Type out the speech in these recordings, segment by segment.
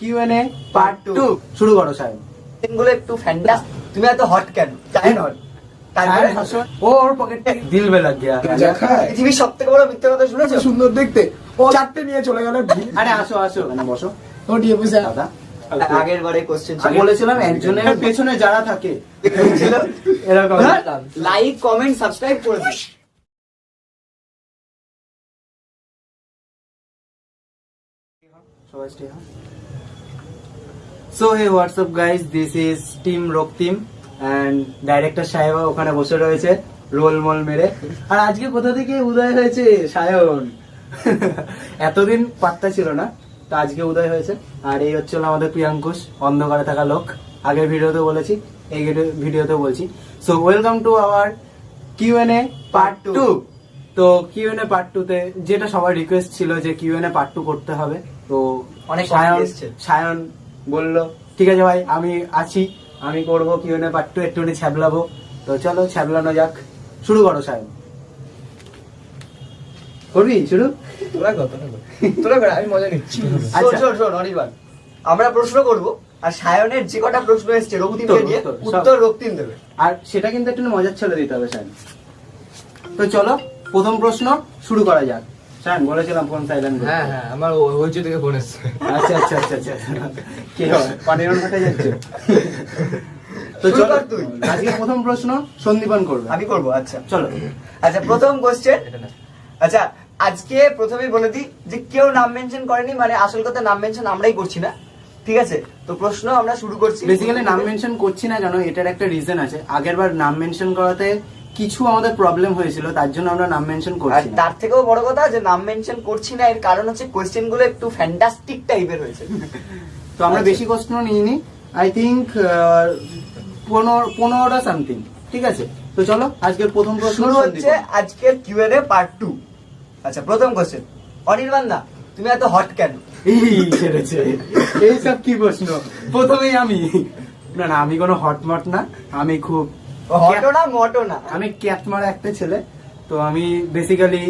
QnA part 2 শুরু করো সাহেব। গুলো একটু ফ্যান্টাস্টিক। তুমি এত হট কেন? জানেন হট। তারপরে ওর পকেট থেকে দিল বে লাগ গিয়া। পৃথিবীর সবথেকে বড় মিথ্যা কথা শুনেছো? সুন্দর দেখতে ও চারটে নিয়ে চলে গেল। আরে আসো আসো এখানে বসো। ও ডিএ পয়সা দাদা আগের বারে কোশ্চেন ছিল, বলেছিলাম একজনের পেছনে যারা থাকে ছিল এরকম লাইক কমেন্ট সাবস্ক্রাইব করে this. So hey, what's up guys, this is team Roktim and director সাহেব ওখানে বসে রয়েছে রোল মল মেরে। আর আজকে কোথা থেকে উদয় হয়েছে সায়ন, এতদিন পাত্তা ছিল না, তো আজকে উদয় হয়েছে। আর এই হচ্ছে আমাদের প্রিয়াঙ্কুশ, অন্ধকারে থাকা লোক, আগের ভিডিওতে বলেছি, এই ভিডিওতে বলছি। So welcome to our QnA part 2। তো কিউএনএ পার্ট 2 তে যেটা সবার রিকোয়েস্ট ছিল যে কিউএনএ পার্ট 2 করতে হবে, তো অনেক সায়ন বললো ঠিক আছে ভাই আমি আছি, আমি করবো কিউএনএ পার্ট 2, একটুখানি ছ্যাবলাবো। তো চলো ছ্যাবলানো যাক, শুরু করো সায়ন। করবি শুরু? তোরা কর, আমি মজা নিচ্ছি। শোন অনির্বাণ, আমরা প্রশ্ন করব আর সায়নের যে কটা প্রশ্ন এসেছে রক্তিমকে নিয়ে উত্তর রক্তিম দেবে। আর সেটা কিন্তু একটু মজার ছেলে দিতে হবে সায়ন। তো চলো প্রথম প্রশ্ন শুরু করা যাক। সায়ন বলেছিলাম ফোন সাইলেন্ট। হ্যাঁ হ্যাঁ, আমার হইচে থেকে ফোন এসছে। আচ্ছা আচ্ছা আচ্ছা আচ্ছা, কি হয় পানির ফাটা যাচ্ছে। তো শুরু চলো কর তুই। আজকে প্রথম প্রশ্ন সন্দীপন করবে। আমি করব। আচ্ছা চলো। আচ্ছা প্রথম কোশ্চেন। আচ্ছা আজকে প্রথমেই বলে দিই যে কেউ নাম মেনশন করেনি, মানে আসল কথা নাম মেনশন আমরাই করছি না, ঠিক আছে? তো প্রশ্ন আমরা শুরু করছি। বেসিক্যালি নাম মেনশন করছি না কেন, এটার একটা রিজন আছে। আগেরবার নাম মেনশন করাতে কিছু আমাদের প্রবলেম হয়েছিল, তার জন্য আমরা নাম মেনশন আর করছি না। তার থেকেও বড় কথা যে নাম মেনশন করছি না এর কারণ হচ্ছে কোশ্চেন গুলো একটু ফ্যান্টাস্টিক টাইপের হয়েছে। তো আমরা বেশি প্রশ্ন নিইনি, আই থিঙ্ক 15টা সামথিং, ঠিক আছে? তো চলো আজকের প্রথম প্রশ্ন শুরু হচ্ছে আজকের কিউএনএ পার্ট 2। আচ্ছা প্রথম কোশ্চেন, অনির্বাণ দা তুমি এত হট কেন? এই ছেড়েছে এইসব কি প্রশ্ন প্রথমেই আমি? না না, আমি কোনো হটমট না, আমি খুব হটো না মটো না, আমি ক্যাটমারা একটা ছেলে। তো আমি বেসিক্যালি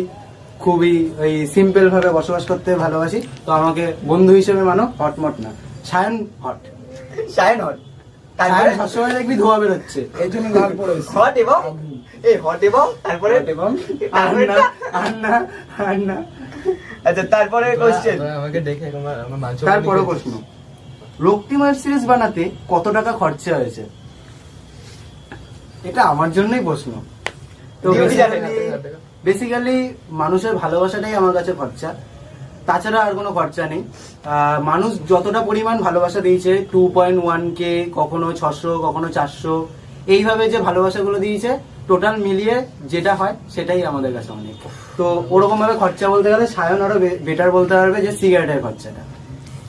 খুবই ওই সিম্পল ভাবে বসবাস করতে ভালোবাসি। তো আমাকে বন্ধু হিসেবে মানো, হটমট না। সায়ন হট, সায়ন হট। সায়ন সবসময় দেখবি ধোয়া বেরোচ্ছে, এই জন্য লাল পড়ে হট এবং এই হট এবং তারপরে এবং আর না আর না আর না। আচ্ছা তারপরে কোশ্চেন, আমাকে দেখে আমার মাংস। তারপরে প্রশ্ন, রক্তিম ওয়েব সিরিজ বানাতে কত টাকা খরচা হয়েছে? এটা আমার জন্যই প্রশ্ন। তো বেসিক্যালি মানুষের ভালোবাসাটাই আমার কাছে খরচা, তাছাড়া আর কোনো খরচা নেই। মানুষ যতটা পরিমাণ ভালোবাসা দিয়েছে, 2.1K, কখনো 600, কখনো 400, এইভাবে যে ভালোবাসাগুলো দিয়েছে, টোটাল মিলিয়ে যেটা হয় সেটাই আমাদের কাছে অনেক। তো ওরকম ভাবে খরচা বলতে গেলে সায়ন আরো বেটার বলতে পারবে যে সিগারেটের খরচাটা,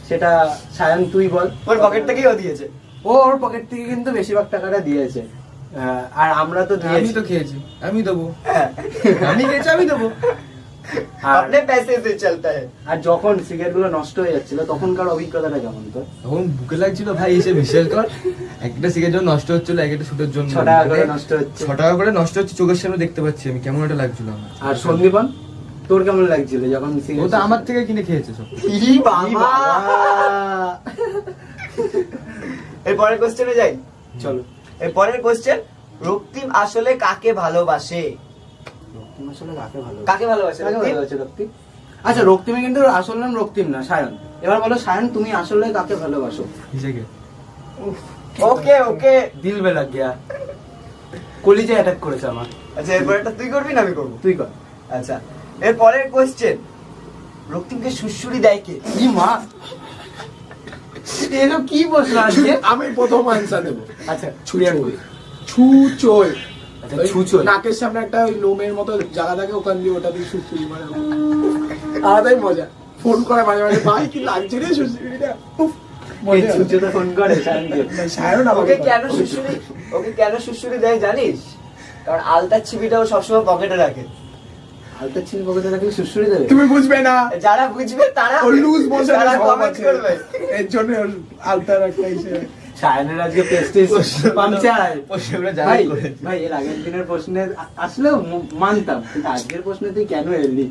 সেটা সায়ন তুই বল। ওর পকেট থেকেই ও দিয়েছে। ওর পকেট থেকে কিন্তু বেশিরভাগ টাকাটা দিয়েছে, আর আমরা তো আমি দিয়েছি। তো খেয়েছি, আমি দেবো। হ্যাঁ, আমি খেয়েছি, আমি দেবো। আপনি पैसे से चलता है। আর যখন সিগারেট গুলো নষ্ট হয়ে যাচ্ছিল তখনকার অভিজ্ঞতাটা কেমন তোর? তখন বুকে লাগছিল ভাই, এসে বিশ্বাস কর, একটা সিগারেট যখন নষ্ট হচ্ছিল, একটা শুটের জন্য 6 টাকা করে নষ্ট হচ্ছে। 6 টাকা করে নষ্ট হচ্ছে, চোখের সামনে দেখতে পাচ্ছি আমি, কেমন একটা লাগছিল আমার। আর সন্দীপন তোর কেমন লাগছিল যখন ও সিগারেট? তো আমার থেকে কিনে খেয়েছে সব। ই বাবা। এর পরের কোশ্চেনে যাই। চলো। এর পরের কোশ্চেন, রক্তিম আসলে কাকে ভালোবাসে? রক্তিম আসলে কাকে ভালোবাসে? কাকে ভালোবাসে কাকে রক্তিম? ভালোবাসে রক্তিম? আচ্ছা রক্তিমে কিন্তু আসল নাম রক্তিম না, সায়ন। এবার বলো সায়ন, তুমি আসলে কাকে ভালোবাসো? হিসেবে ওকে ওকে, দিল বে লাগ গিয়া, কলিজা অ্যাটাক করেছে আমার। আচ্ছা এরপরেরটা তুই করবি না আমি করবো? তুই কর। আচ্ছা এর পরের কোশ্চেন, রক্তিমকে সুশ্রুরি দেয় কে? কি মা, এসব কি প্রশ্ন আজকে? আমি প্রথম আনসার দেবো। আচ্ছা ছুঁচোয়। ছুঁচোয়। আচ্ছা ওই ছুঁচোয়। নাকের সামনে একটা ওই লোমের মতো জায়গা থাকে, ওখান দিয়ে ওটা দিয়ে সুশ্রুরি মানে আলাদাই মজা। ফোন করে মাঝে মাঝে, ভাই কি লাগছে রে সুশ্রুরিটা। এই ছুঁচোতে ফোন করে সায়নকে। সায়ন ওকে কেন সুশ্রুরি, ওকে কেন সুশ্রুরি দেয় জানিস? কারণ আলতার ছিপিটাও সবসময় পকেটে রাখে। হালকা ছিল পকেটে রাখলে সুশ্রী দেবে? তুমি বুঝবে না, যারা বুঝবে তারা ওর লুজ মোশনের তারা স্বভাব কমেন্ট আছে, করবে। এর জন্য ওর আলতার একটা হিসেবে। সায়নের আজকে প্রেস্টিজ পাঞ্চার। প্রশ্নগুলো ভাই জানাই করেছে। ভাই এর আগের দিনের প্রশ্নে আসলেও মানতাম, কিন্তু আজকের প্রশ্নে তুই কেন এলি?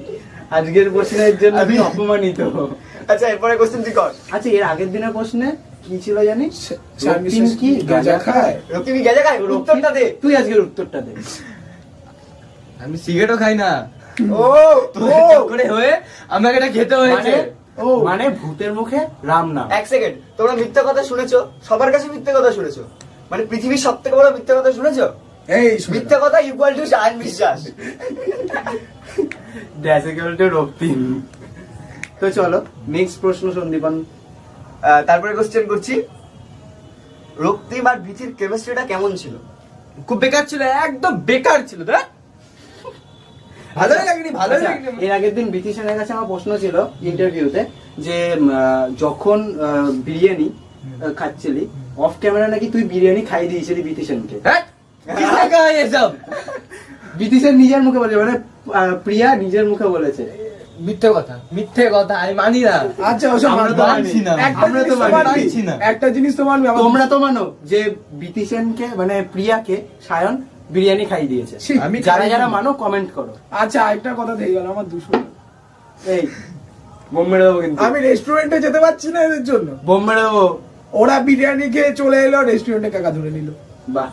আজকের প্রশ্নের জন্য আমি অপমানিত। আচ্ছা এরপরে কোশ্চেন তুই কর। আচ্ছা এর আগের দিনের প্রশ্নে কি ছিল জানিস? শায়ন রক্তিম বিশ্বাস কি গাঁজা খায়? রক্তিম কি গেছে খায়? উত্তরটা দে। তুই আজকের উত্তরটা দে। আমি সিগারেটও খাই না, ও তোদের চক্করে হয়ে আমাকে এটা খেতে হয়েছে। ও মানে ভূতের মুখে রাম নাম। এক সেকেন্ড, তোমরা মিথ্যা কথা শুনেছো, সবার কাছে মিথ্যা কথা শুনেছো, মানে পৃথিবীর সব থেকে বড় মিথ্যা কথা শুনেছো। এই শুনে মিথ্যা কথা ইকুয়াল টু শায়ন বিশ্বাস। ড্যাসিকেলটে রক্তিম। তো চলো নেক্সট প্রশ্ন সন্দীপন। তারপরে কোশ্চেন করছি, রক্তিম আর বিথির কেমিস্ট্রিটা কেমন ছিল? খুব বেকার ছিল, একদম বেকার ছিল। দেখ ভালোই লাগেনি, ভালোই আচ্ছা, লাগেনি। এর আগের দিন বিথি সেনের কাছে আমার প্রশ্ন ছিল ইন্টারভিউতে যে যখন বিরিয়ানি খাচ্ছিলি অফ ক্যামেরা নাকি তুই বিরিয়ানি খাই দিয়েছিলি বিথি সেনকে। হ্যাঁ? কিসে খায় এসব? বিথি সেন নিজের মুখে বলেছে, মানে প্রিয়া নিজের মুখে বলেছে। মিথ্যে কথা, মিথ্যে কথা, আমি মানি না। আচ্ছা ওসব আমরা তো মানছি না। একটা আমরা তো জিনিস তো মানবি। মানছি না। একটা জিনিস তো মানবি, আমার- তোমরা তো মানো যে বিথি সেনকে মানে প্রিয়াকে সায়ন বিরিয়ানি খাই দিয়েছে। ছি, আমি যারা খাইনি। যারা মানো কমেন্ট করো। আচ্ছা একটা কথা থেকে গেল আমার 200। এই বোম মেরে দেবো কিন্তু, আমি রেস্টুরেন্টে যেতে পারছি না এদের জন্য। বোম মেরে দেবো। ওরা বিরিয়ানি খেয়ে চলে এলো, রেস্টুরেন্টে কাকা ধরে নিল। বাহ,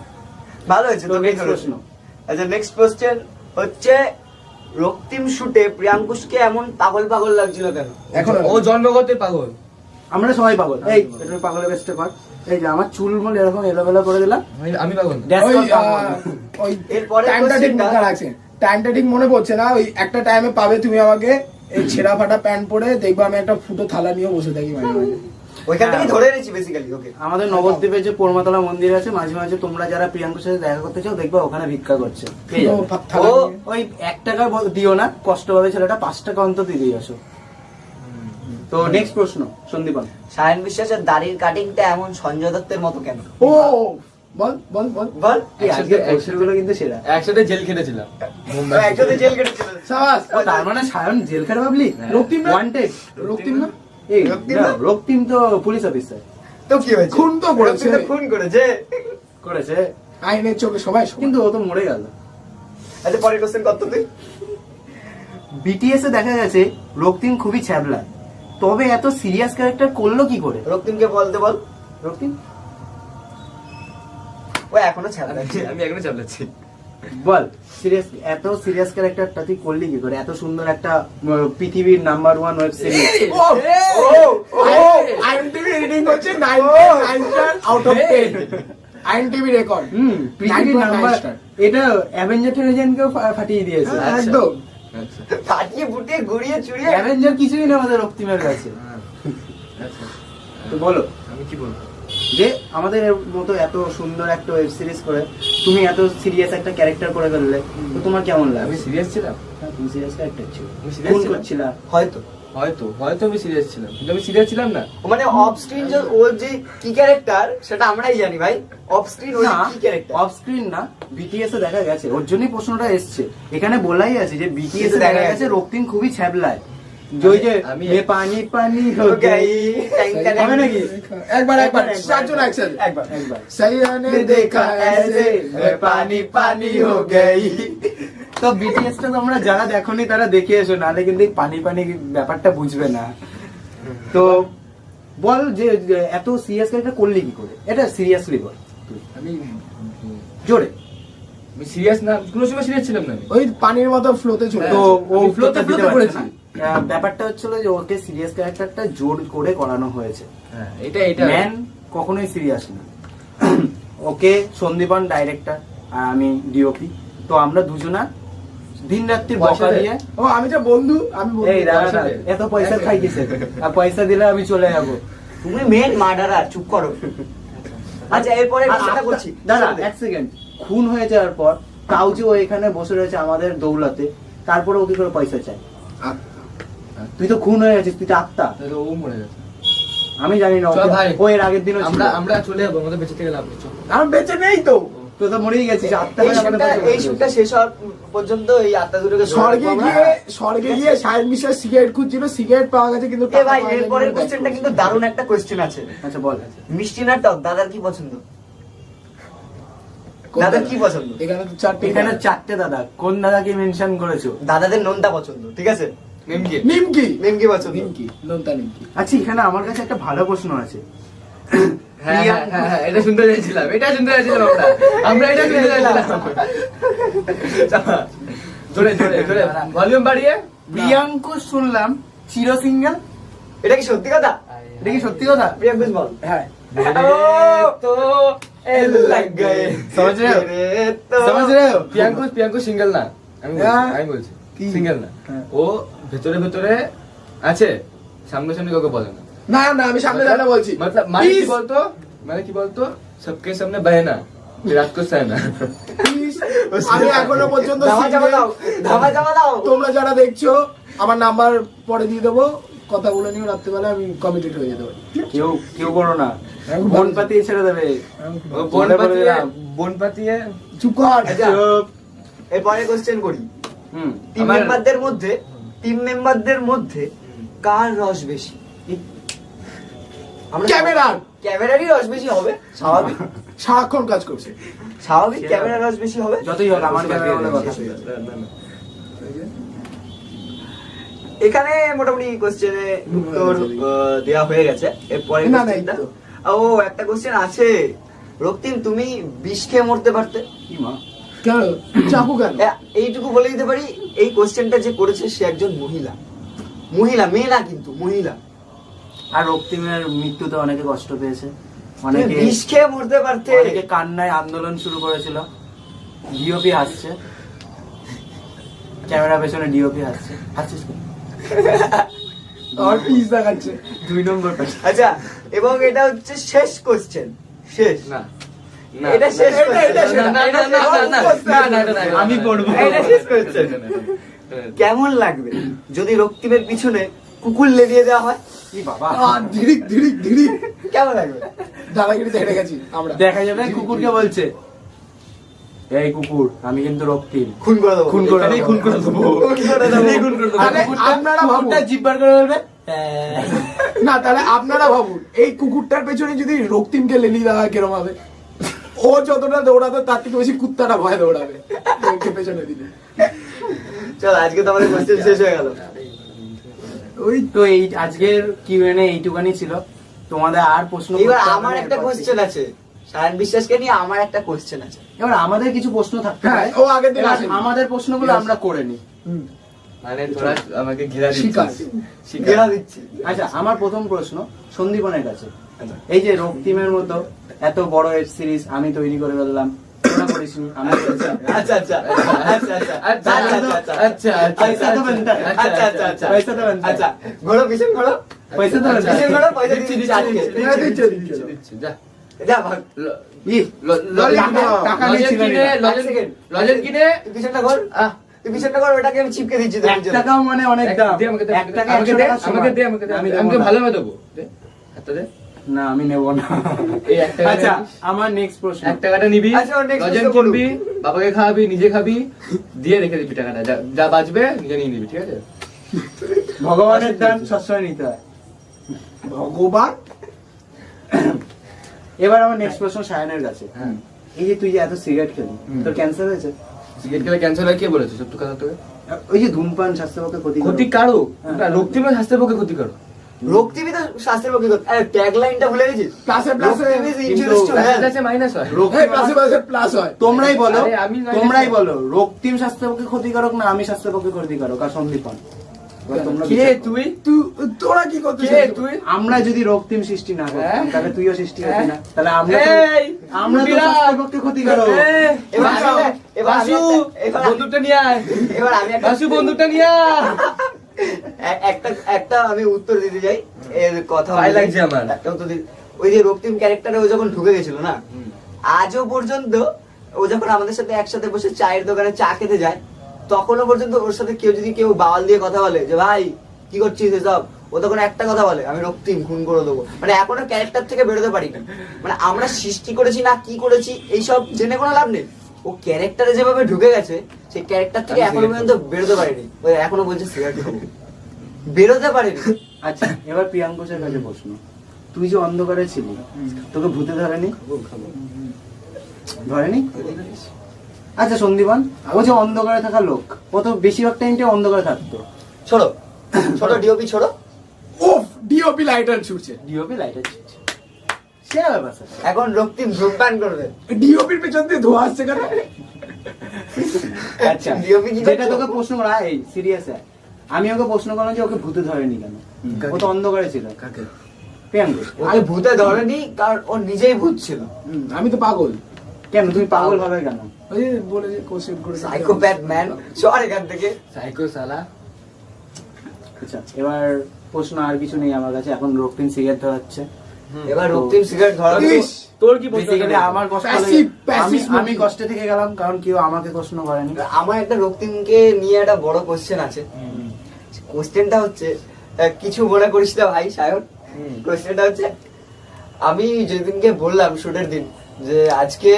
ভালো হয়েছে তো তো। next প্রশ্ন। আচ্ছা নেক্সট কোশ্চেন হচ্ছে, রক্তিম শুটে প্রিয়াঙ্কুশকে এমন পাগল পাগল লাগছিল কেন? এখন ও জন্মগত পাগল। আমরা সবাই পাগল। এই একটু পাগলের বেস্টে কর। এই যে আমার চুল মল এরকম এলোমেলো করে দিলাম। আমি পাগল না। That's ওই called পাগল। ওই এরপরে টাইমটা ঠিক questionটা- মনে রাখছেন, টাইমটা ঠিক মনে পড়ছে না। ওই একটা টাইমে পাবে তুমি আমাকে এই ছেঁড়া ফাটা প্যান্ট পরে, দেখবো আমি একটা ফুটো থালা নিয়ে বসে থাকি মাঝে মাঝে। ওইখান থেকে ধরে এনেছি বেসিক্যালি ওকে। আমাদের নবদ্বীপে যে পোড়মাতলা মন্দির আছে, মাঝে মাঝে তোমরা যারা প্রিয়াঙ্কুর সাথে দেখা করতে চাও দেখবা ওখানে ভিক্ষা করছে। পেয়ে ফুটো যাবে। থালা ও, নিয়ে। ওই 1 টাকা দিও না, কষ্ট পাবে ছেলেটা, 5 টাকা অন্তত দিয়ে আসো। তো নেক্সট প্রশ্ন সন্দীপন। শায়ন বিশ্বাসের দাড়ির কাটিংটা এমন সঞ্জয় দত্তের মতো কেন? ও বল বল বল। বল। এই আজকের প্রশ্নগুলো কিন্তু সেরা। একসাথে জেল খেটেছিলাম ও একসাথে জেল কেটেছিল। সাবাস। ও তার মানে সায়ন জেল খেটে ভাবলি? রক্তিম না? ওয়ান্টেড। রক্তিম না? এই রক্তিম না, না? রক্তিম তো পুলিশ অফিসার। তো কি হয়েছে? খুন তো করেছে। রক্তিম তো খুন করেছে। করেছে আইনের চোখে সবাই সমান। কিন্তু ও তো মরে গেল। আচ্ছা পরের কোশ্চেন কত তুই? বিটিএস এ দেখা গেছে রক্তিম খুবই ছ্যাবলা, তবে এত সিরিয়াস ক্যারেক্টার করলো কি করে? রক্তিমকে বলতে বল। রক্তিম ও এখনো ছাড়া যাচ্ছে। আমি এখনো চালাচ্ছি। বল, সিরিয়াস এত সিরিয়াস ক্যারেক্টারটা তুই করলি কি করে? এত সুন্দর একটা পৃথিবীর নাম্বার 1 ওয়েব সিরিজ। ও আইএনটিভি রেটিং হচ্ছে 9.9 স্টার আউট অফ 10। আইএনটিভি রেকর্ড। পৃথিবীর 9.9 নাম্বার, star। এটা অ্যাভেঞ্জার ট্যাভেঞ্জারকেও ফাটিয়ে দিয়েছে। হ্যাঁ, একদম। আচ্ছা ফাটিয়ে ফুটিয়ে গুড়িয়ে চুড়িয়ে। অ্যাভেঞ্জার কিছুই না আমাদের রক্তিমের কাছে। আচ্ছা, তো বলো আমি কি বলবো? যে আমাদের মতো এত সুন্দর একটা ওয়েব সিরিজ করে তুমি এত সিরিয়াস একটা ক্যারেক্টার করে ফেললে, তো তোমার কেমন আমি লাগে? সিরিয়াস ছিলাম? তুমি সিরিয়াস ক্যারেক্টার ছিল, আমি serious খুন ছিলাম? করছিলা। হয়তো হয়তো আমি সিরিয়াস ছিলাম, কিন্তু আমি সিরিয়াস ছিলাম না। মানে অফ স্ক্রিন যে ওর যে কি ক্যারেক্টার সেটা আমরাই জানি ভাই। অফ স্ক্রিন ওর না, কি ক্যারেক্টার? অফ স্ক্রিন না, বিটিএস এ দেখা গেছে, ওর জন্যই প্রশ্নটা এসছে। এখানে বলাই আছে যে বিটিএস এ দেখা গেছে রক্তিম খুবই ছ্যাবলায়। ওই যে আমি- এ পানি পানি হো Okay, গাই। ট্যাং ট্যাং হবে নাকি? একবার একবার। চারজন একসাথে। একবার। একবার সৈয়দনে দেখা ऐसे পানি পানি হো গাই। তো বিটিএস টা তোমরা যারা দেখোনি তারা দেখে এসো, নাহলে কিন্তু এই পানি পানি ব্যাপারটা বুঝবে না। তো বল যে যে এত সিরিয়াস ক্যারেক্টার করলি কি করে? এটা সিরিয়াসলি বল তুই, আমি জোরে। সিরিয়াস না, কোনো সময় সিরিয়াস ছিলাম না আমি। ওই পানির মতো ফ্লোতে চলে তো গেছে। ও আমি ফ্লোতে flow তে দিতে করেছি। পারছে না। ব্যাপারটা হচ্ছিল যে ওকে সিরিয়াস ক্যারেক্টারটা জোর করে করানো হয়েছে। হ্যাঁ, এটা ম্যান কখনোই সিরিয়াস না। ওকে সন্দীপন ডাইরেক্টর আর আমি ডিওপি, তো আমরা দুজনা দিন রাত্রি পয়সা বকা দেয়? দিয়ে। ও আমি যে বন্ধু, আমি বন্ধু। এই দাঁড়া পয়সা দাঁড়া, দেয়? এত পয়সা খাই কিসে? আর পয়সা দিলে আমি চলে যাবো। তুমি মেন মার্ডারার, চুপ করো। আচ্ছা এরপরে কথা বলছি। দাঁড়া এক সেকেন্ড, খুন হয়ে যাওয়ার পর তাও যে ও এখানে বসে রয়েছে আমাদের দৌলতে, তারপরে ও কি করে পয়সা চায়? তুই তো খুন হয়ে গেছিস, তুই তো আত্মা। তাহলে ও মরে গেছে। আমি জানি না, চল ভাই, ও এর আগের দিনও ছিল। আমরা চলে যাবো, আমাদের বেঁচে থেকে লাভ নেই, চল। আমি বেঁচে নেই তো। তুই তো মরেই গেছিস, আত্মা এই হয়ে আমাদের শুটটা পাশে এই বসে শুটটা রয়েছে। শেষ হওয়ার পর্যন্ত এই আত্মা দুটোকে স্বর্গে গিয়ে সায়ন বিশ্বাস সিগারেট খুঁজছিল, সিগারেট পাওয়া গেছে কিন্তু এ টাকা ভাই পাওয়া যায়নি এরপরের বলে কোশ্চেনটা back কিন্তু দারুণ একটা কোশ্চেন আছে। আচ্ছা বল। মিষ্টি না টক, দাদার কি পছন্দ? করছে। দাদার কি পছন্দ? এখানে তো চারটে এখানে 4টে দাদা, কোন দাদাকে মেনশন করেছো? দাদাদের নোনতা পছন্দ, ঠিক আছে? নিমকি নিমকি নিমকি পছন্দ। নিমকি নোনতা নিমকি। আচ্ছা এখানে আমার কাছে একটা ভালো প্রশ্ন আছে। হ্যাঁ হ্যাঁ হ্যাঁ, হ্যাঁ, এটা শুনতে চাইছিলাম আমরা এটা শুনতে চাইছিলাম। জোরে জোরে জোরে ভলিউম বাড়িয়ে। প্রিয়াঙ্কু শুনলাম চির সিঙ্গেল, এটা কি সত্যি কথা? এটা কি সত্যি কথা? প্রিয়াঙ্কুশ বল। হ্যাঁ তো এল লাগ গয়ে समझ रहे हो? मेरे तो समझ रहे हो? প্রিয়াঙ্কু সিঙ্গেল না, হ্যাঁ। আমি বলছি কি? সিঙ্গেল না, হ্যাঁ। ও ভেতরে ভেতরে আছে, সামনে সামনে কাউকে বলে না। না না আমি সামনে দাঁড়া বলছি मतलब মানে কি Please, বলতো, মানে কি বলতো, सबके सामने बहना रात को सहना। please, আমি এখনো পর্যন্ত ধামা জামা দাও, ধামা জামা দাও। তোমরা যারা দেখছো আমার নাম্বার পরে দিয়ে দেবো, কথা বলে নিও, রাত্রেবেলা আমি কমিটেড হয়ে যেতে পারি। কেউ করো না, বোন পাতিয়ে ছেড়ে দেবে। ও বোন বলে পাতিয়ে দিলাম। বোন পাতিয়ে চুপ কর। আচ্ছা, এরপরে কোশ্চেন করি। হুম টিম মেম্বারদের মধ্যে কার রস বেশি? আমরা ক্যামেরার। ক্যামেরারই রস বেশি হবে, স্বাভাবিক। সারাক্ষণ কাজ করছে। স্বাভাবিক ক্যামেরার রস বেশি হবে। যতই হোক আমার ক্যামেরা বলে কথা। এখানে মোটামুটি কোশ্চেনে উত্তর দেওয়া হয়ে গেছে। এরপরে না, না, questionটা- এই তো। ও একটা কোশ্চেন আছে। রক্তিম, তুমি বিষ খেয়ে মরতে পারতে। কি মা? কেন চাকু কেন? এইটুকু বলে দিতে পারি, এই কোশ্চেনটা যে করেছে সে একজন মহিলা, মেয়ে না কিন্তু মহিলা। আর রক্তিমের মৃত্যুতে অনেকে কষ্ট পেয়েছে, তুমি অনেকে বিষ খেয়ে মরতে পারতে। অনেকে কান্নায় আন্দোলন শুরু করেছিল। ডিওপি হাসছে, ক্যামেরা পেছনে ডিওপি হাসছে। হাসছিস কেন? আর পিস দেখাচ্ছে। 2 নম্বর পেশ। আচ্ছা, এবং এটা হচ্ছে শেষ কোশ্চেন। শেষ না এটা শেষ এটা শেষ। আমি পড়বো। এটা শেষ question। কেমন লাগবে যদি রক্তিমের পিছনে কুকুর লেলিয়ে দেওয়া হয়? কি বাবা, ধীরিক ধীরিক ধীরিক কেমন লাগবে? দাদাগিরিতে হেরে গেছি আমরা। দেখা যাবে কুকুরকে বলছে, এই কুকুর আমি কিন্তু রক্তিম, খুন করে দেবো। খুন করে এখানেই দেবো। খুন করে দেবো। খুন করে দেবো। এখানেই খুন করে দেবো। আরে, কুকুরটা- আপনারা ভাবুন। কুকুরটা জিভ বার করে বলবে, "হ্যাঁ।" না তাহলে আপনারা ভাবুন, এই কুকুরটার পেছনে যদি রক্তিমকে লেলি দেওয়া হয় কিরম হবে? ও যতটা দৌড়াবে তার থেকে বেশি কুত্তাটা ভয় দৌড়াবে ওকে পেছনে দিলে। চল, আজকে তো আমাদের কোশ্চেন শেষ হয়ে গেল। ওই তো এই আজকের কিউএনএ এইটুকানি ছিল। তোমাদের আর প্রশ্ন এবার করতে হবে আমার না একটা এরপর কোশ্চেন থেকে। আছে, সায়ন বিশ্বাসকে নিয়ে আমার একটা কোশ্চেন আছে। এবার আমাদের কিছু প্রশ্ন থাকতে হ্যাঁ, পারে। ও আগের দিন এবার আসেনি। আমাদের প্রশ্নগুলো আমরা করে নিই। হুম। মানে তোরা আমাকে ঘেরা শিকার। দিচ্ছিস। ঘেরা দিচ্ছি। আচ্ছা, আমার প্রথম প্রশ্ন সন্দীপনের কাছে। এই যে রক্তিমের মতো এত বড় ওয়েব সিরিজ আমি তৈরি করে ফেললাম, তোরা করিসনি, আমি করেছি। আচ্ছা আচ্ছা আচ্ছা আচ্ছা আচ্ছা আচ্ছা পয়সা তো बनता है। আচ্ছা আচ্ছা আচ্ছা পয়সা তো बनता है। আচ্ছা, ঘোড়ো পিছন ঘোড়ো, পয়সা তো बनता পিছন है। ঘোড়ো, পয়সা দিচ্ছি, দিচ্ছি আজকে। দিচ্ছে, দিচ্ছে। দিচ্ছি, যা। যা ভাগ। ই, টাকা লজেন নিয়েছিল কিনে না। এক second। লজেন কিনে তুই পিছনটা ঘোর, তুই পিছনটা ঘোর, ওটাকে আমি চিপকে দিচ্ছি তোর 1 জন্য। টাকাও মানে অনেক দাম। দে আমাকে দে, 1 টাকা আমাকে 100 দে, টাকা আমাকে দে, আমাকে দে, আমি আমাকে দেবো না। ভালো দেবো। দে, হাতটা দে। না আমি নেব না। এই 1 টাকা আচ্ছা, নিবি। আমার নেক্সট প্রশ্ন। 1 টাকাটা নিবি, আচ্ছা, ওর next লজেন প্রশ্ন করুন। কিনবি, বাবাকে খাওয়াবি, নিজে খাবি, দিয়ে রেখে দিবি টাকাটা। যা বাঁচবে নিজে নিয়ে নিবি, ঠিক আছে? ভগবানের দান সবসময় নিতে হয়। ভগবান। এবার আমার নেক্সট প্রশ্ন সায়নের কাছে। হ্যাঁ। এই যে তুই যে এত সিগারেট খেলি, হুম। তোর ক্যান্সার হয়েছে? সিগারেট খেলে ক্যান্সার হয় কে বলেছে? সত্য কথা তোকে। ওই যে ধূমপান স্বাস্থ্যের পক্ষে ক্ষতি ক্ষতিকারক। হ্যাঁ। রক্তিমের স্বাস্থ্যের পক্ষে ক্ষতিকারক। রক্তিমই তো স্বাস্থ্যের পক্ষে ক্ষতি। আরে ট্যাগ লাইনটা ভুলে গেছিস? প্লাসে প্লাসে রক্তিম is injurious to health. আছে মাইনাস হয়। এই প্লাসে প্লাসে প্লাস হয়। তোমরাই বলো, আরে আমি নয় তোমরাই দেখো। বলো রক্তিম স্বাস্থ্যের পক্ষে ক্ষতিকারক না আমি স্বাস্থ্যের পক্ষে ক্ষতিকারক আর সন্দীপন? এবার তোমরা কে বিচার করো। তুই? তোরা কি করছিস? কে তুই? আমরা যদি রক্তিম সৃষ্টি না করতাম হ্যাঁ? তাহলে তুইও সৃষ্টি হতি না, তাহলে আমরা তো এই, আমরা তো বিরাট। স্বাস্থ্যের পক্ষে ক্ষতিকারক। এবার বাসু, আমি- এবার আমি বাসু, এবার বন্দুকটা নিয়ে আয়। এবার আমি একটা বাসু, বন্দুকটা নিয়ে আয়। একটা আমি উত্তর দিতে যাই এর কথা ভয় অনুযায়ী। লাগছে আমার। একটা উত্তর ওই যে রক্তিম ক্যারেক্টারে ও যখন ঢুকে গেছিল না, আজও পর্যন্ত ও যখন আমাদের সাথে একসাথে বসে চায়ের দোকানে চা খেতে যায়, তখনও পর্যন্ত ওর সাথে কেউ বাওয়াল দিয়ে কথা বলে যে ভাই কি করছিস এসব, ও তখন একটা কথা বলে, আমি রক্তিম খুন করে দেবো। মানে এখনো ক্যারেক্টার থেকে বেরোতে পারি না। মানে আমরা সৃষ্টি করেছি না কি করেছি এইসব জেনে কোনো লাভ নেই। ও ক্যারেক্টারে যেভাবে ঢুকে গেছে, সেই ক্যারেক্টার থেকে আমি এখনো সিগারেট পর্যন্ত বেরোতে পারিনি। ওই এখনো বলছে সিগারেট খাবো, বেরোতে পারিনি। আচ্ছা, এবার প্রিয়াঙ্কুশের কাছে প্রশ্ন। তুই যে অন্ধকারে ছিলি, তোকে ভূতে ধরেনি? ধরেনি? আচ্ছা সন্দীপন, ও যে অন্ধকারে থাকা লোক, ও তো বেশিরভাগ টাইমটা অন্ধকারে থাকতো। শোনো, ছোট ডিওপি ছোট। উফ, ডিওপি লাইটার ছুটছে। ডিওপি লাইটার সেরা ব্যাপার স্যার। এখন রক্তিম ধূমপান করবে। ডিওপির পেছন দিয়ে ধোয়া আসছে কেন? আচ্ছা ডিওপি কি যেটা করছো? তোকে প্রশ্ন করা এই সিরিয়াস আমি ওকে প্রশ্ন করলাম যে ওকে ভূতে ধরেনি কেন, ও তো অন্ধকারে ছিল। কাকে? প্রিয়াঙ্কা। ওকে ভূতে ধরেনি কারণ ও নিজেই ভূত ছিল। আমি তো পাগল। কেন তুমি পাগল হবে কেন? ওই যে বলে যে কোশ্চেন করে সাইকোপ্যাথ ম্যান, চল এখান থেকে। সাইকো সালা। আচ্ছা এবার প্রশ্ন আর কিছু নেই আমার কাছে, এখন রক্তিম সিগারেট ধরাচ্ছে। এবার রক্তিম সিগারেট ধরা। ইস, তোর কি প্রশ্ন? বেসিক্যালি আমার কষ্ট Passive, passive আমি smoking. কষ্টে থেকে গেলাম কারণ কেউ আমাকে প্রশ্ন করেনি। আমার একটা রক্তিমকে নিয়ে একটা বড় কোশ্চেন আছে। কোশ্চেনটা হচ্ছে কিছু মনে করিস না ভাই সায়ন। কোশ্চেনটা হচ্ছে আমি যেদিনকে বললাম শুটের দিন যে আজকে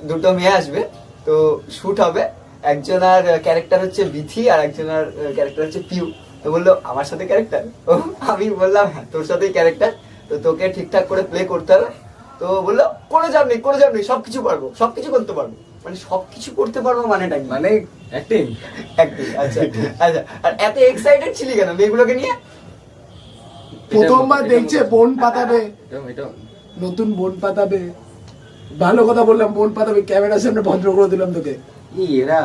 দুটো মেয়ে আসবে, তো শুট হবে, একজনের ক্যারেক্টার হচ্ছে বিথি আর একজনের ক্যারেক্টার হচ্ছে পিউ। তো বললো আমার সাথে ক্যারেক্টার, আমি বললাম হ্যাঁ তোর সাথেই ক্যারেক্টার, তো তোকে ঠিকঠাক করে প্লে করতে হবে। তো বললো কোনো চাপ নেই সবকিছু পারবো, সবকিছু করতে পারবো। মানে সবকিছু করতে পারবো মানেটা কি? মানে অ্যাক্টিং। আচ্ছা আচ্ছা, আর এত এক্সাইটেড ছিলি কেন মেয়েগুলোকে নিয়ে? প্রথমবার দেখছে বোন পাতাবে, এটা নতুন বোন পাতাবে, ভালো কথা বললাম, বোন পাতাবে, ক্যামেরার সামনে ভদ্র করে দিলাম তোকে। এরা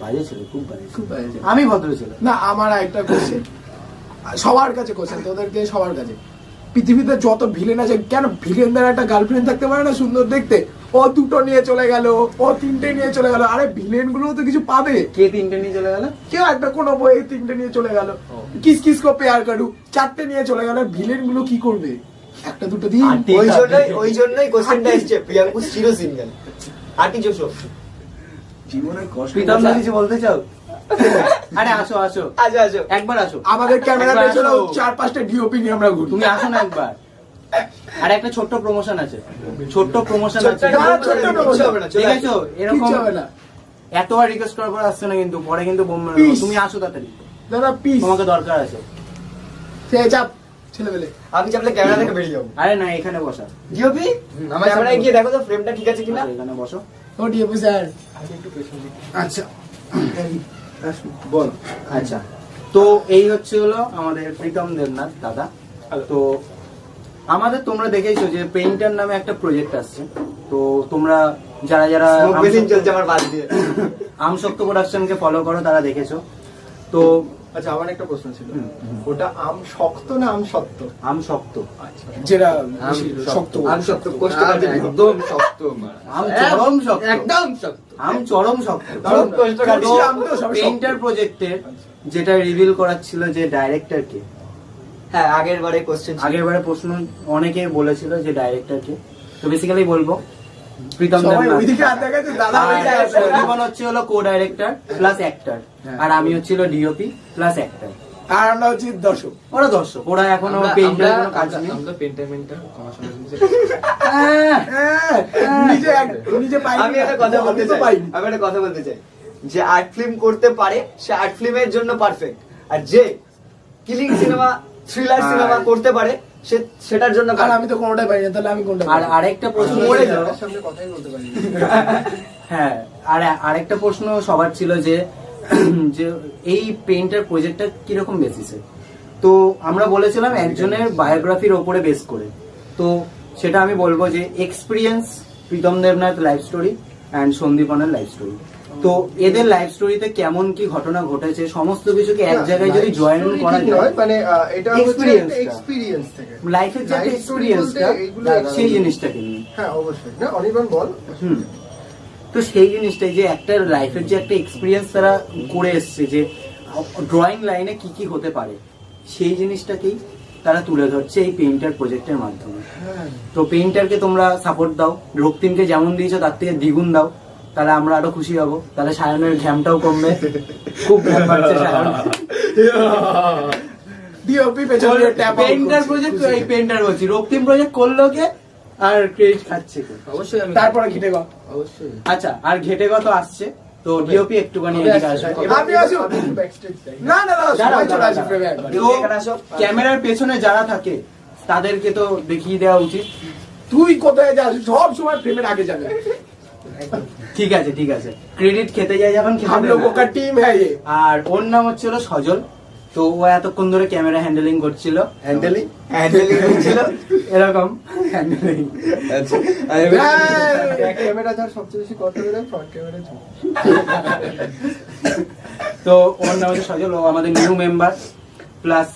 বাজে ছিল, খুব বাজে ছিল। খুব বাজে। আমি ভদ্র ছিল না, আমার একটা কোশ্চেন, সবার কাছে কোশ্চেন, তোদেরকে সবার কাছে, পৃথিবীতে যত ভিলেন আছে কেন ভিলেনদের একটা গার্লফ্রেন্ড থাকতে পারে না সুন্দর দেখতে? ও দুটো নিয়ে চলে গেল, ও তিনটে নিয়ে চলে গেল, আরে ভিলেন গুলো তো কিছু পাবে। কে তিনটে নিয়ে চলে গেল? কেউ একটা কোনো বই তিনটে নিয়ে চলে গেল, কিস কিস কো পেয়ার কারু চারটে নিয়ে চলে গেল, ভিলেন গুলো কি করবে? একটা দুটো দিন। আর ঠিক ওই জন্যই কোশ্চেনটা এসছে, প্রিয়াঙ্কু চির সিঙ্গেল। আটি জোশো জীবনের কষ্ট। প্রীতম দা কিছু বলতে চাও? আরে আসো আসো, আচ্ছা একবার আসো। আমাদের ক্যামেরা একবার পেছনে আসো। 4-5টা ডিওপি নিয়ে আমরা ঘুরি। তুমি আসো না একবার। আর একটা ছোট্ট প্রমোশন আছে, ছোট্ট প্রমোশন আছে, ঠিক আছে? এরকম কিচ্ছু হবে না। এতবার রিকোয়েস্ট করার পর আসছে না, কিন্তু পরে কিন্তু বোম মেরে দেবো। Peace. তুমি আসো তাড়াতাড়ি, দাদা পিস, তোমাকে দরকার আছে। সে চাপ ছেলেবেলে। আমি চাপলে ক্যামেরা থেকে বেরিয়ে যাবো। আরে না, এখানে বসা। ডিওপি আমার ক্যামেরায় গিয়ে দেখো তো ফ্রেমটা ঠিক আছে কিনা। আসো, এখানে বসো। ও ডিওপি স্যার, আচ্ছা বল। আচ্ছা, তো এই হচ্ছে হলো আমাদের প্রীতম দেবনাথ দাদা। তো আমাদের তোমরা দেখেইছো যে পেইন্টার নামে একটা প্রজেক্ট আসছে। তো তোমরা যারা যারা Smoke machine চলছে আমার বাদ দিয়ে। আমশক্ত প্রোডাকশনকে ফলো করো তারা দেখেছো। তো আচ্ছা, আমার একটা প্রশ্ন ছিল, হুম, ওটা আম শক্ত না আম সত্য? আমশক্ত, আচ্ছা, যেটা আম শক্ত, আমি সত্য কষ্ট আম করতে একদম শক্ত মারা। আম চরম শক্ত, একদম শক্ত। আম চরম শক্ত। চরম কষ্ট কাটছে। আম তো সবই শক্ত। পেইন্টার প্রজেক্টের যেটা রিভিল করার ছিল যে ডাইরেক্টরকে, হ্যাঁ আগের বারে কোশ্চেন আগেরবারে প্রশ্ন অনেকে বলেছিল যে ডাইরেক্টরকে। তো বেসিক্যালি বলবো প্রীতম সবাই দেবনাথ। ওইদিকে হাত দেখাচ্ছে, দাদা আর ওইদিকে হাত দেখাচ্ছে। সন্দীপন হচ্ছে হলো কো ডাইরেক্টর প্লাস অ্যাক্টর, আর আমি হচ্ছিল ডিওপি প্লাস অ্যাক্টর। আর আমরা হচ্ছি দর্শক। ওরা দর্শক, ওরা এখনো পেইন্টার কোনো কাজ নেই। আমরা পেন্টামেন্টার আমার সঙ্গে হ্যাঁ, নিজে পাইনি, আমি একটা কথা বলতে আমি তো চাই, পাইনি। আমি একটা কথা বলতে চাই, যে আর্ট ফিল্ম করতে পারে সে আর্ট ফিল্মের জন্য পারফেক্ট, আর যে কিলিং সিনেমা থ্রিলার সিনেমা করতে পারে সে সেটার জন্য আর আমি তো কোনোটাই পাইনি, তাহলে আমি কোনটা আর পারি? আরেকটা প্রশ্ন মরে ছিল, যাও। আমার সামনে কথাই বলতে পারি না। হ্যাঁ, আর আরেকটা প্রশ্ন সবার ছিল যে যে এই পেইন্টার প্রজেক্টটা কিরকম বেসিসে। তো আমরা বলেছিলাম একজনের বায়োগ্রাফির ওপরে বেস করে। তো সেটা আমি বলবো যে experience, Pritam Debnath life story and সন্দীপনের লাইফ স্টোরি। তো এদের লাইফ স্টোরিতে কেমন কি ঘটনা ঘটেছে সমস্ত কিছুকে এক জায়গায় যদি Life জয়েন story করা ঠিক যায়, নয়, মানে এটা হচ্ছে Experience টা। এক্সপিরিয়েন্স থেকে। লাইফের যে Life story এক্সপিরিয়েন্সটা বলতে এইগুলো সেই জিনিসটাকে নিয়ে। হ্যাঁ অবশ্যই, না অনির্বাণ বল। হুম, তো সেই জিনিসটাই যে একটা লাইফের যে একটা এক্সপিরিয়েন্স তারা করে এসছে, যে ড্রয়িং লাইনে কি কি হতে পারে সেই জিনিসটাকেই তারা তুলে ধরছে এই পেইন্টার প্রজেক্টের মাধ্যমে। তো পেইন্টারকে তোমরা সাপোর্ট দাও, রক্তিমকে যেমন দিয়েছো তার থেকে দ্বিগুণ দাও, তাহলে আমরা আরো খুশি হব। তাহলে সায়নের ঘ্যামটাও কমবে, খুব ঘ্যাম পাচ্ছে সায়ন। ডিওপি পেছনে ট্যাপ পেইন্টার প্রজেক্ট, এই পেইন্টার বলছি, রক্তিম প্রজেক্ট করলো কে আর ক্রেডিট খাচ্ছে কে? অবশ্যই আমি তারপরে ঘিটে গো। অবশ্যই আচ্ছা, আর ঘেটে কত আসছে, তো ডিওপি একটুখানি এদিকে আসো। আমি আসি। ব্যাকস্টেজ যাই। না না না, দাঁড়াও, সবাই চলে দাঁড়াও, আসি ফ্রেমে একবার। তো ক্যামেরার পেছনে যারা থাকে তাদেরকে তো দেখিয়ে দেওয়া উচিত। তুই কোথায় যাস? সব সময় ফ্রেমের আগে যাবে। ঠিক আছে ঠিক আছে, ক্রেডিট খেতে যাই যখন খেতে हम দে लोगों না। का टीम है ये। আর ওর নাম হচ্ছে হলো সজল, তো ও এতক্ষণ ধরে ক্যামেরা হ্যান্ডেলিং করছিল, হ্যান্ডেলিং হ্যান্ডেলিং হচ্ছিল। এরকম হ্যান্ডেলিং। আচ্ছা ব্যাক ক্যামেরা যার সবচেয়ে বেশি কষ্ট করে ফ্রন্ট ক্যামেরা ঝুঁক। তো ওর নাম হচ্ছে সজল, ও আমাদের নিউ মেম্বার প্লাস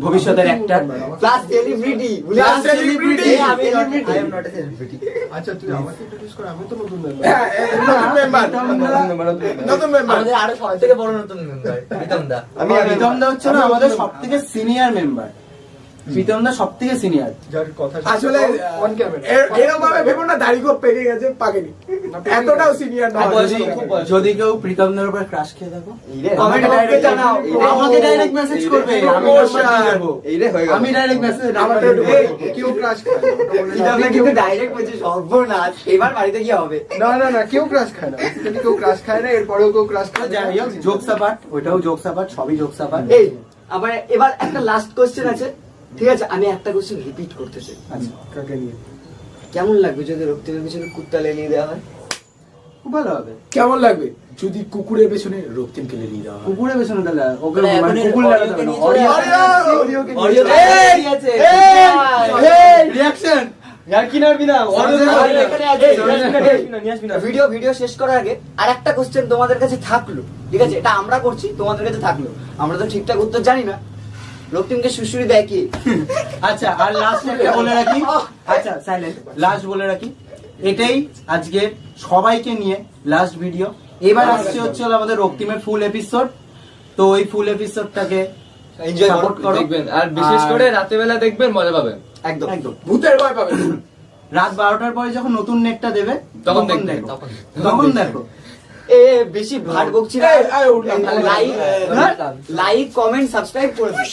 ভবিষ্যতের একটা প্লাস সেলিব্রিটি Plus celebrity। আমি celebrity। I am not a celebrity. আচ্ছা তুই আমাকে ইন্ট্রোডিউস কর, আমি তো নতুন মেম্বার। হ্যাঁ, নতুন মেম্বার, নতুন মেম্বার। আমাদের আরো সব থেকে বড় নতুন মেম্বার প্রীতম দা। প্রীতম দা হচ্ছে না আমাদের সব থেকে সিনিয়র মেম্বার। প্রীতম দা সব থেকে সিনিয়র। যার কথা আসলে অন ক্যামেরা এরকম ভাবে ভেবো না দাড়ি খুব পেকে গেছে, পাকেনি, এতটাও সিনিয়র না। যদি কেউ প্রীতম দার উপর ক্রাশ খেয়ে থাকো কমেন্ট বক্সে জানাও। আমাকে ডাইরেক্ট মেসেজ করবে, আমি নাম্বার দিয়ে দেবো। এই রে হয়ে গেল। আমি ডাইরেক্ট মেসেজ আমারটা একটু এই, কেউ ক্রাশ খায় না, ওটা বলে প্রীতম দা কিন্তু ডাইরেক্ট বলছে সর্বনাশ, এবার বাড়িতে কি হবে? না কেউ ক্রাশ খায় না, বেসিক্যালি কেউ ক্রাশ খায় না, এরপরেও কেউ ক্রাশ খায় না। যাই হোক, জোকস অ্যাপার্ট, ওইটাও জোকস অ্যাপার্ট, সবই জোকস অ্যাপার্ট। এই আবার এবার একটা লাস্ট কোশ্চেন আছে, ঠিক আছে? আমি একটা কোশ্চেন রিপিট করতে চাই। আচ্ছা, কাকে নিয়ে? কেমন লাগবে যদি রক্তিমের পিছনে কুত্তা লেলিয়ে দেওয়া হয়? খুব ভালো হবে। কেমন লাগবে যদি কুকুরের পেছনে রক্তিমকে লেলিয়ে দেওয়া হয়? কুকুরের পেছনে তাহলে ওকে মানে মানে এখন কুকুর লাগাতে হবে না, অরিও কে নিয়ে চলে অরিও আসছে। কে অরিও কে এই, নিয়ে আছে। এই, রিঅ্যাকশন यार কি নারবি না অরিও এখানে আছে। নিয়ে আসবি না ভিডিও শেষ করার আগে আর একটা কোশ্চেন তোমাদের কাছে থাকলো, ঠিক আছে? এটা আমরা করছি, তোমাদের কাছে থাকলো। আমরা তো ঠিকঠাক উত্তর জানি না। রক্তিমকে সুশুরি দেয় কি? আচ্ছা, আর লাস্ট একটা বলে রাখি, আচ্ছা সাইলেন্ট, লাস্ট বলে রাখি, এটাই আজকে সবাইকে নিয়ে লাস্ট ভিডিও। এবার আসছে হচ্ছে হলো আমাদের রক্তিমের ফুল এপিসোড। তো ওই ফুল এপিসোডটাকে এনজয় সাপোর্ট করো। দেখবেন, আর বিশেষ করে রাতে বেলা দেখবেন, মজা পাবেন। একদম একদম ভূতের ভয় পাবে। রাত 12টার পরে যখন নতুন নেটটা দেবে তখন তখন দেখবেন, দেখো, তখন দেখো। এ বেশি ভাট বকছি না। এই, উঠলাম। লাইক কমেন্ট সাবস্ক্রাইব করে দিস।